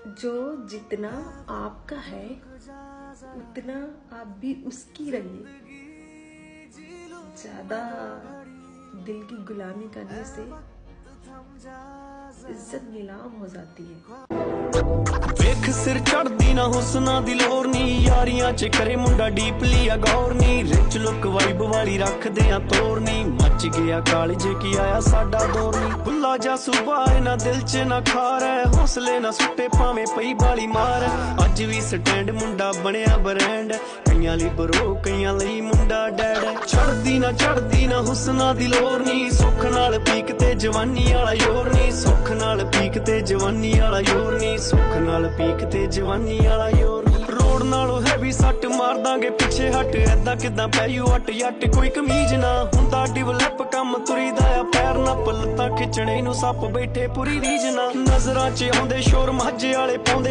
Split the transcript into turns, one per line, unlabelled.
जो जितना आपका है उतना आप भी उसकी रहिए। ज्यादा दिल की गुलामी करने से इज्जत नीलाम हो जाती है।
ਵੇਖ ਸਿਰ ਚੜਦੀ ਨਾ ਹੁਸਨਾ ਦੀ ਲੋਰ ਨੀ, ਯਾਰੀਆਂ ਚ ਕਰੇ ਮੁੰਡਾ ਡੀਪਲੀ ਆ ਗੌਰ ਨੀ, ਰਿਚ ਲੁੱਕ ਵਾਈਬ ਵਾਲੀ ਰੱਖਦੇ ਆ ਤੋਰ ਨੀ, ਮੱਚ ਗਿਆ ਕਾਲਜ ਕੀ ਆਇਆ ਸਾਡਾ ਦੌਰ ਨੀ, ਭੁੱਲਾ ਜਾ ਸੁਭਾਅ ਨਾ ਦਿਲ ਚ ਨਾ ਖਾਰ ਹੈ, ਹੌਸਲੇ ਨਾ ਸੁੱਟੇ ਭਾਵੇਂ ਪਈ ਬਾਲੀ ਮਾਰ, ਅੱਜ ਵੀ ਸਟੈਂਡ ਮੁੰਡਾ ਬਣਿਆ ਬ੍ਰਾਂਡ, ਕਈਆਂ ਲਈ ਬਰੋ ਕਈਆਂ ਲਈ ਮੁੰਡਾ ਡੈਡ, ਚੜਦੀ ਨਾ ਹੁਸਨਾ ਦੀ ਲੋਰ ਨੀ, ਸੁੱਖ ਨਾਲ ਪੀਕ ਤੇ ਜਵਾਨੀ ਵਾਲਾ ਯੋਰ ਨੀ, ਸੁੱਖ ਨਾਲ ਪੀਕ ਤੇ ਜਵਾਨੀ ਵਾਲਾ ਯੋਰ ਨੀ, ਸੁੱਖ ਨਾਲ ਪੀਕ ਤੇ ਜਵਾਨੀ ਵਾਲਾ ਯੋਰ ਨੀ, ਰੋਡ ਨਾਲੋਂ ਹੈਵੀ ਸੱਟ ਮਾਰ ਦਾਂਗੇ ਪਿੱਛੇ ਹਟ, ਐਦਾਂ ਕਿਦਾਂ ਪੈਯੂ ਹਟ ਜੱਟ ਕੋਈ ਕਮੀਜ਼ ਨਾ ਹੁੰਦਾ, ਡਿਵਲਪ ਕੰਮ ਤੁਰੀਦਾ ਆ ਪੈਰ ਨਾ ਪਲਤਾ ਖਿੱਚਣੇ ਨੂੰ ਸੱਪ ਬੈਠੇ ਪੂਰੀ ਰੀਝ ਨਾ, ਨਜ਼ਰਾਂ 'ਚ ਆਉਂਦੇ ਸ਼ੋਰ ਮਾਝੇ ਵਾਲੇ ਪਾਉਂਦੇ